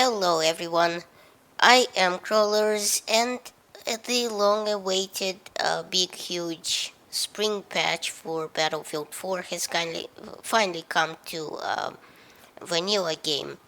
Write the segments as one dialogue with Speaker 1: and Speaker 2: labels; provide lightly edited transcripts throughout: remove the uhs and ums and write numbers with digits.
Speaker 1: Hello everyone, I am Crawlers and the long-awaited big huge spring patch for Battlefield 4 has finally come to vanilla game.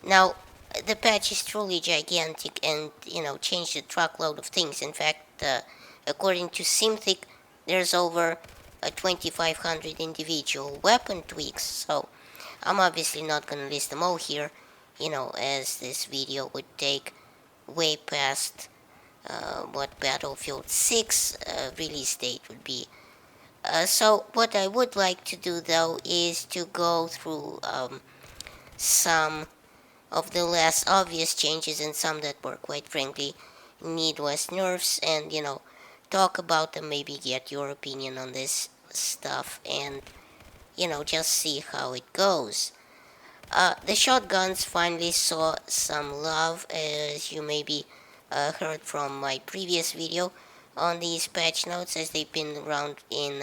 Speaker 1: Now, the patch is truly gigantic and, changed a truckload of things. In fact, according to Simthic, there's over 2,500 individual weapon tweaks, so I'm obviously not gonna list them all here, as this video would take way past what Battlefield 6 release date would be. So what I would like to do though is to go through some of the less obvious changes and some that were quite frankly needless nerfs and talk about them, maybe get your opinion on this stuff and just see how it goes. The shotguns finally saw some love, as you maybe heard from my previous video on these patch notes, as they've been around in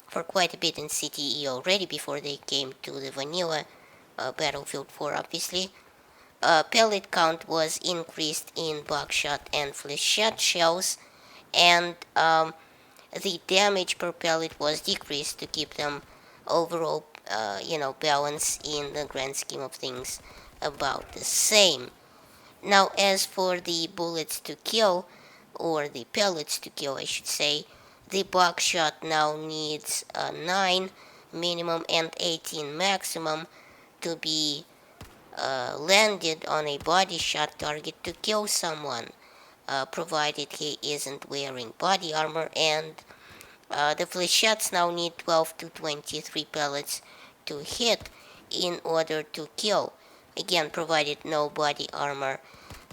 Speaker 1: for quite a bit in CTE already before they came to the vanilla Battlefield 4, obviously. Pellet count was increased in buckshot and flechette shells, and the damage per pellet was decreased to keep them overall, balance in the grand scheme of things about the same. Now, as for the bullets to kill, or the pellets to kill, I should say, the buckshot now needs 9 minimum and 18 maximum to be landed on a body shot target to kill someone, provided he isn't wearing body armor, and the flechettes now need 12 to 23 pellets to hit in order to kill. Again, provided no body armor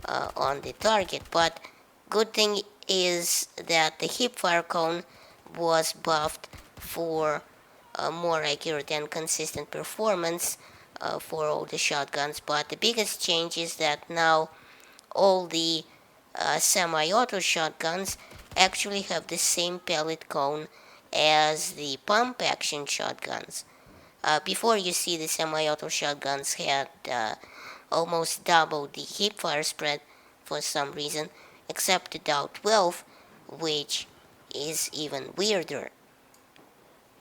Speaker 1: on the target. But good thing is that the hipfire cone was buffed for more accurate and consistent performance for all the shotguns. But the biggest change is that now all the semi-auto shotguns actually have the same pellet cone as the pump action shotguns. Before, you see, the semi-auto shotguns had almost double the hipfire spread for some reason, except the Dow 12, which is even weirder.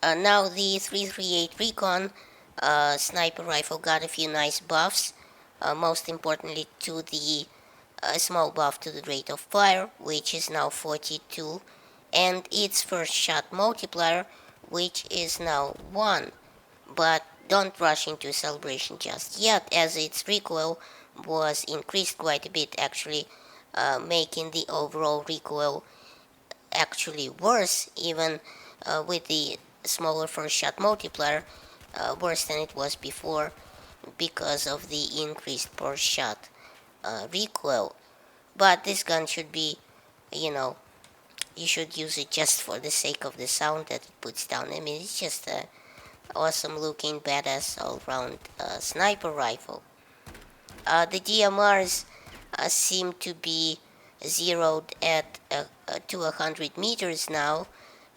Speaker 1: Now the 338 Recon sniper rifle got a few nice buffs, most importantly to the small buff to the rate of fire, which is now 42, and its first shot multiplier, which is now 1. But don't rush into celebration just yet, as its recoil was increased quite a bit, actually, making the overall recoil actually worse, even with the smaller first shot multiplier, worse than it was before because of the increased per shot recoil. But this gun should be, you should use it just for the sake of the sound that it puts down. I mean, it's just a awesome looking, badass all round sniper rifle. The DMRs seem to be zeroed at to 100 meters now,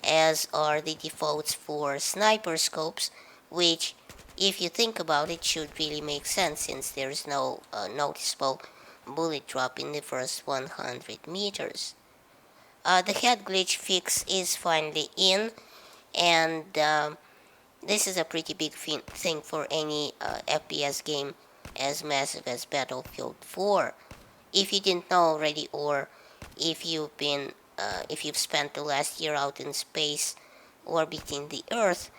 Speaker 1: as are the defaults for sniper scopes, which, if you think about it, should really make sense since there's no noticeable bullet drop in the first 100 meters. The head glitch fix is finally in, and this is a pretty big thing for any FPS game as massive as Battlefield 4. If you didn't know already, or if you've spent the last year out in space orbiting the Earth,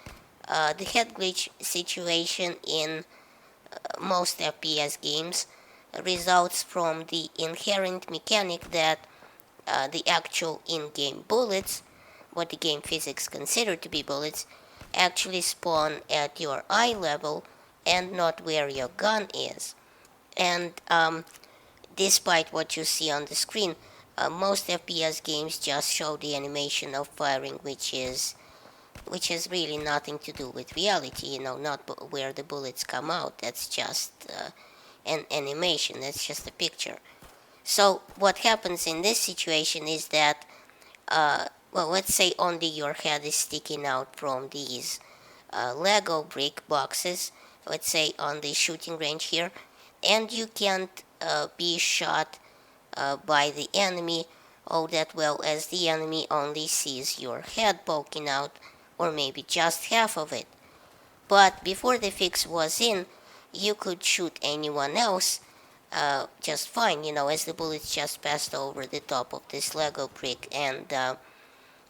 Speaker 1: the head glitch situation in most FPS games results from the inherent mechanic that the actual in-game bullets, what the game physics consider to be bullets, actually spawn at your eye level and not where your gun is. And despite what you see on the screen, most FPS games just show the animation of firing, which has really nothing to do with reality, not where the bullets come out. That's just an animation, that's just a picture. So what happens in this situation is that, let's say only your head is sticking out from these Lego brick boxes, let's say on the shooting range here, and you can't be shot by the enemy all that well, as the enemy only sees your head poking out, or maybe just half of it. But before the fix was in, you could shoot anyone else just fine, as the bullets just passed over the top of this Lego brick, and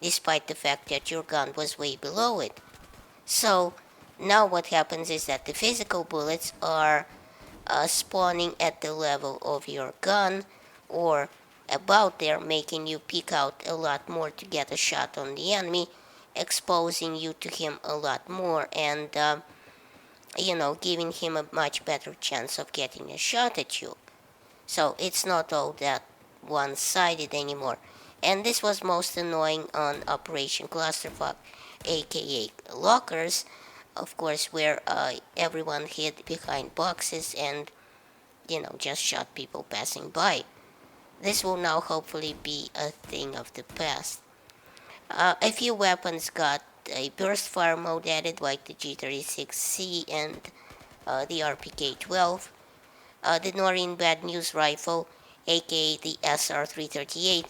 Speaker 1: despite the fact that your gun was way below it. So now what happens is that the physical bullets are spawning at the level of your gun or about there, making you peek out a lot more to get a shot on the enemy, exposing you to him a lot more, and giving him a much better chance of getting a shot at you. So it's not all that one-sided anymore. And this was most annoying on Operation Clusterfuck, aka Lockers, of course, where everyone hid behind boxes and, just shot people passing by. This will now hopefully be a thing of the past. A few weapons got a burst fire mode added, like the G36C and the RPK-12. The Noreen Bad News Rifle, aka the SR-338,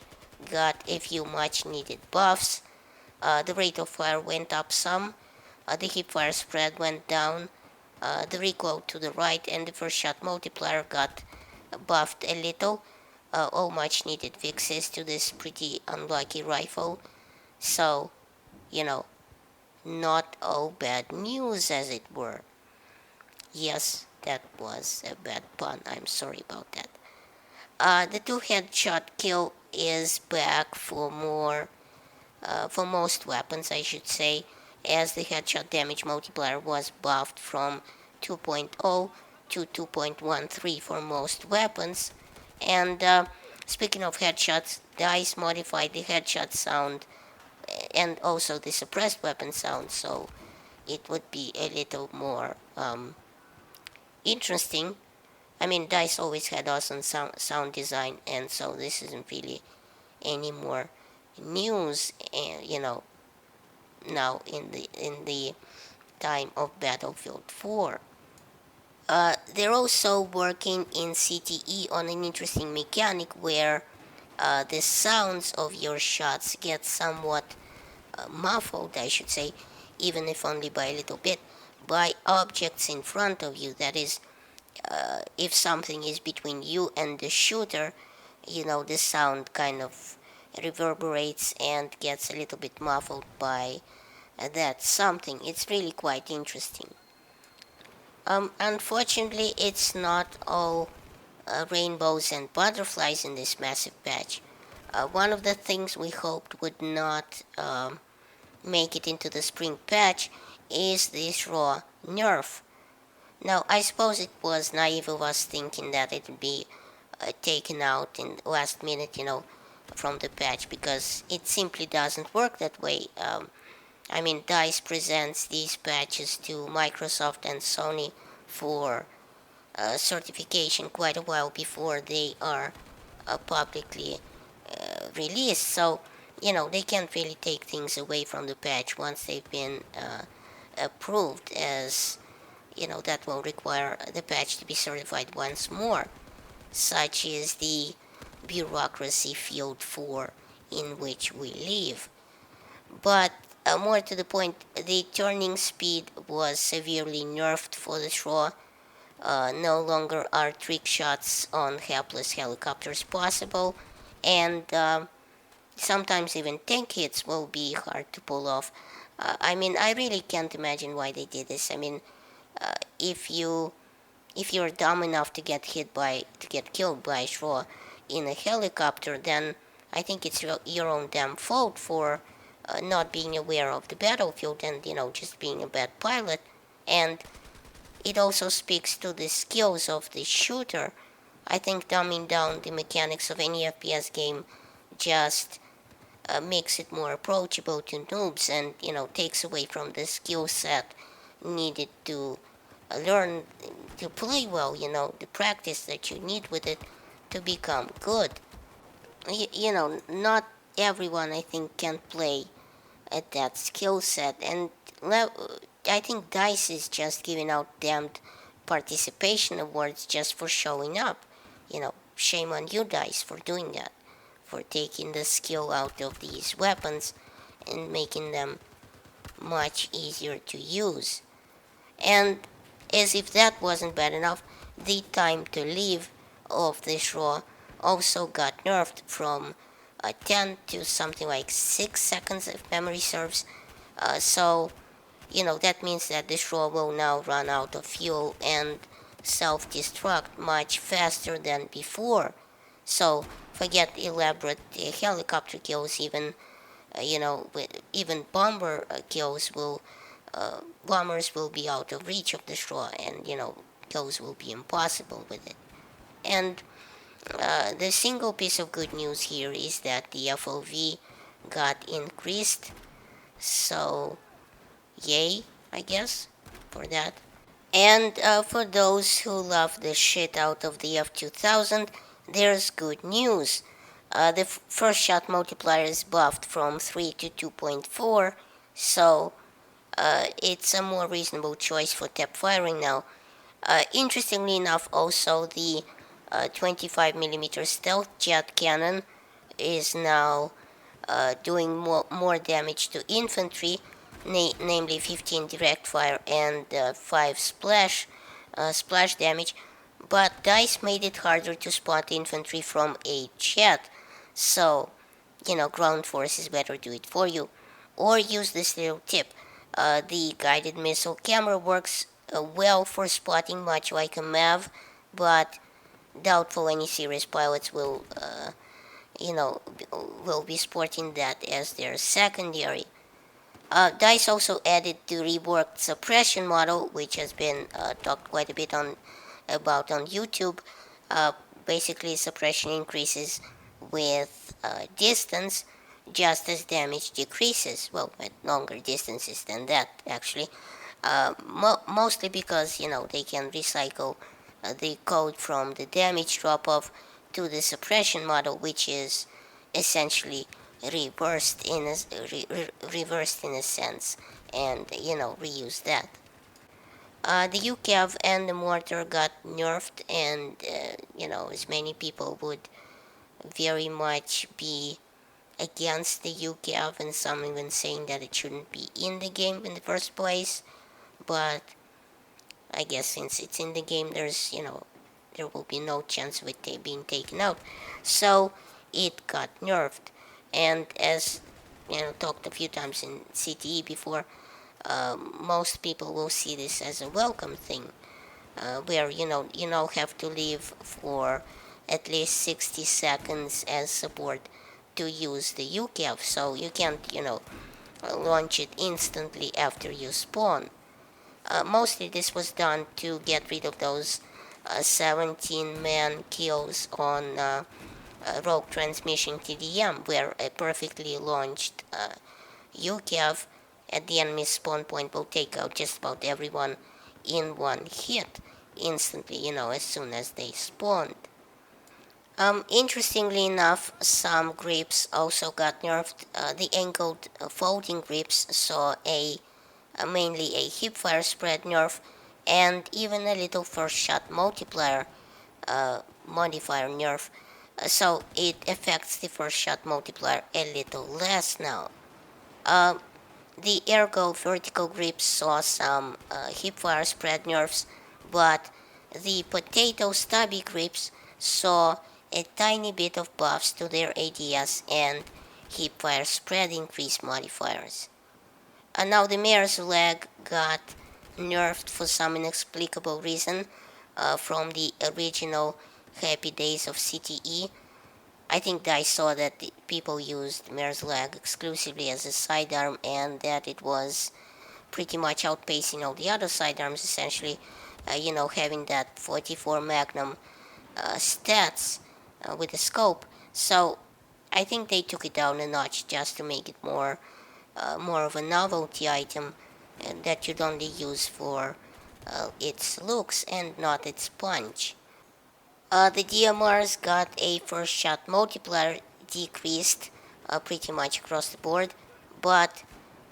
Speaker 1: got a few much needed buffs. The rate of fire went up some, the hipfire spread went down, the recoil to the right, and the first shot multiplier got buffed a little. All much needed fixes to this pretty unlucky rifle. So, you know, not all bad news, as it were. Yes, that was a bad pun. I'm sorry about that. The two headshot kill is back for most weapons, I should say, as the headshot damage multiplier was buffed from 2.0 to 2.13 for most weapons. And speaking of headshots, DICE modified the headshot sound and also the suppressed weapon sound, so it would be a little more interesting. I mean, DICE always had awesome sound design, and so this isn't really any more news, now in the time of Battlefield 4. They're also working in CTE on an interesting mechanic where the sounds of your shots get somewhat muffled, I should say, even if only by a little bit, by objects in front of you. That is, if something is between you and the shooter, the sound kind of reverberates and gets a little bit muffled by that something. It's really quite interesting. Unfortunately, it's not all rainbows and butterflies in this massive patch. One of the things we hoped would not make it into the spring patch is this raw nerf. Now, I suppose it was naive of us thinking that it would be taken out in last minute, from the patch, because it simply doesn't work that way. I mean, DICE presents these patches to Microsoft and Sony for certification quite a while before they are publicly released. So, they can't really take things away from the patch once they've been approved, as, that will require the patch to be certified once more. Such is the bureaucracy field for in which we live. But more to the point, the turning speed was severely nerfed for the Shroud. No longer are trick shots on helpless helicopters possible, and sometimes even tank hits will be hard to pull off. I mean, I really can't imagine why they did this. I mean, if you're dumb enough to get killed by a Shroud in a helicopter, then I think it's your own damn fault for not being aware of the battlefield and, just being a bad pilot. And it also speaks to the skills of the shooter. I think dumbing down the mechanics of any FPS game just makes it more approachable to noobs and, takes away from the skill set needed to learn to play well, the practice that you need with it to become good. Not everyone, I think, can play at that skill set, and I think DICE is just giving out damned participation awards just for showing up. shame on you guys for doing that, for taking the skill out of these weapons and making them much easier to use. And as if that wasn't bad enough, the time to live of the Shroa also got nerfed from 10 to something like 6 seconds if memory serves. So, that means that the Shroa will now run out of fuel and self-destruct much faster than before. So, forget elaborate helicopter kills, even bomber kills will bombers will be out of reach of the straw, and kills will be impossible with it. And the single piece of good news here is that the FOV got increased, so yay, I guess, for that. And for those who love the shit out of the F2000, there's good news. The first shot multiplier is buffed from 3 to 2.4, so it's a more reasonable choice for tap firing now. Interestingly enough, also the 25mm stealth jet cannon is now doing more damage to infantry, namely 15 direct fire and 5 splash damage. But DICE made it harder to spot infantry from a jet, so ground forces better do it for you. Or use this little tip. The guided missile camera works well for spotting, much like a MAV, but doubtful any serious pilots you know, will be sporting that as their secondary. DICE also added the reworked suppression model, which has been talked quite a bit about on YouTube. Uh, Basically, suppression increases with distance, just as damage decreases. Well, at longer distances than that, actually. Mostly because they can recycle the code from the damage drop-off to the suppression model, which is essentially reversed in a sense, and reuse that. The UCAV and the mortar got nerfed, and as many people would very much be against the UCAV, and some even saying that it shouldn't be in the game in the first place. But I guess since it's in the game, there will be no chance of it being taken out. So it got nerfed, and as talked a few times in CTE before, most people will see this as a welcome thing, where have to live for at least 60 seconds as support to use the UCAV, so you can't launch it instantly after you spawn. Mostly this was done to get rid of those 17-man kills on Rogue Transmission TDM, where a perfectly launched UCAV at the enemy spawn point will take out just about everyone in one hit instantly, as soon as they spawned. Interestingly enough, some grips also got nerfed. The angled folding grips saw mainly a hipfire spread nerf, and even a little first shot multiplier modifier nerf. So it affects the first shot multiplier a little less now. Uh, the ergo vertical grips saw some hipfire spread nerfs, but the potato stubby grips saw a tiny bit of buffs to their ADS and hipfire spread increase modifiers. And now the mare's leg got nerfed for some inexplicable reason from the original happy days of CTE. I think I saw that the people used mare's leg exclusively as a sidearm, and that it was pretty much outpacing all the other sidearms, essentially, having that 44 Magnum stats with the scope. So I think they took it down a notch just to make it more of a novelty item, and that you'd only use for its looks and not its punch. The DMRs got a first shot multiplier decreased pretty much across the board, but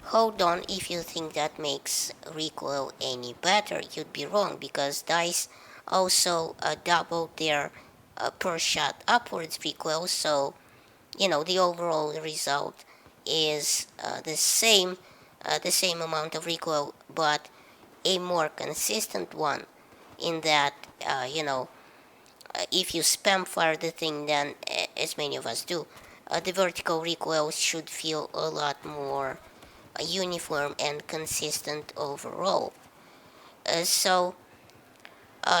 Speaker 1: hold on, if you think that makes recoil any better, you'd be wrong, because DICE also doubled their per shot upwards recoil, so the overall result is the same amount of recoil, but a more consistent one. In that, if you spam fire the thing, then as many of us do, the vertical recoil should feel a lot more uniform and consistent overall.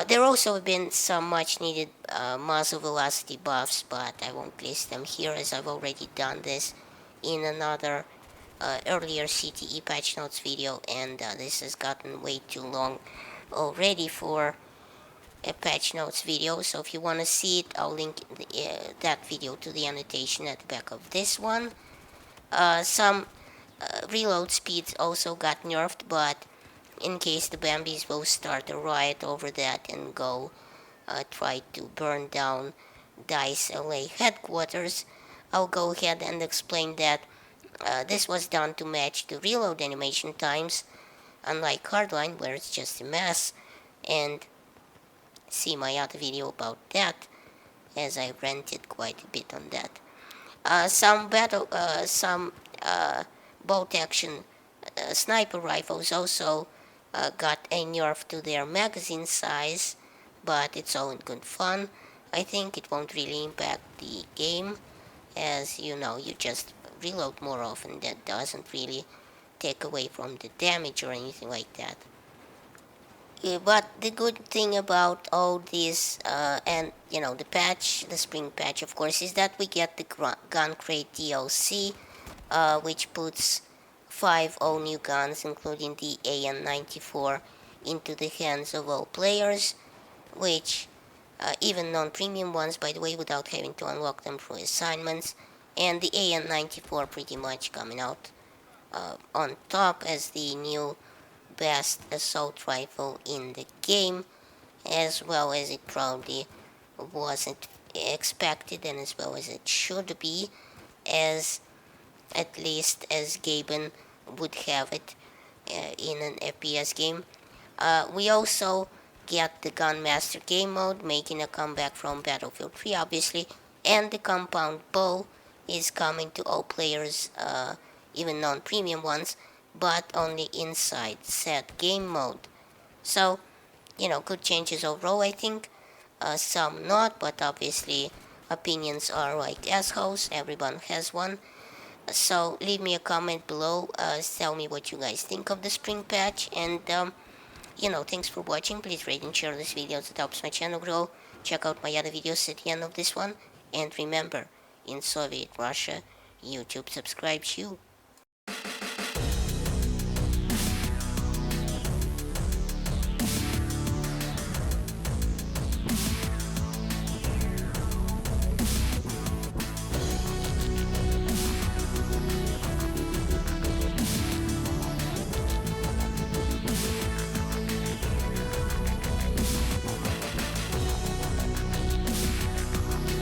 Speaker 1: There also have been some much needed muzzle velocity buffs, but I won't list them here as I've already done this in another earlier CTE patch notes video, and this has gotten way too long already for a patch notes video. So if you want to see it, I'll link that video to the annotation at the back of this one. Some reload speeds also got nerfed, but in case the Bambis will start a riot over that and go try to burn down DICE LA headquarters, I'll go ahead and explain that this was done to match the reload animation times, unlike Hardline where it's just a mess, and see my other video about that, as I ranted quite a bit on that. Some bolt action sniper rifles also got a nerf to their magazine size, but it's all in good fun. I think it won't really impact the game, as you just reload more often. That doesn't really take away from the damage or anything like that. But the good thing about all this, and the spring patch, of course, is that we get the gun crate DLC, which puts 5 all new guns, including the AN-94, into the hands of all players, which even non-premium ones, by the way, without having to unlock them through assignments, and the AN-94 pretty much coming out on top as the new best assault rifle in the game, as well as it probably wasn't expected and as well as it should be, as at least as Gaben would have it in an FPS game. We also get the Gunmaster game mode, making a comeback from Battlefield 3 obviously, and the compound bow is coming to all players, even non-premium ones, but only inside set game mode. So, good changes overall, I think. Some not, but obviously opinions are like assholes, everyone has one. So leave me a comment below, tell me what you guys think of the spring patch, and thanks for watching. Please rate and share this video, it helps my channel grow. Check out my other videos at the end of this one, and remember, in Soviet Russia, YouTube subscribes you.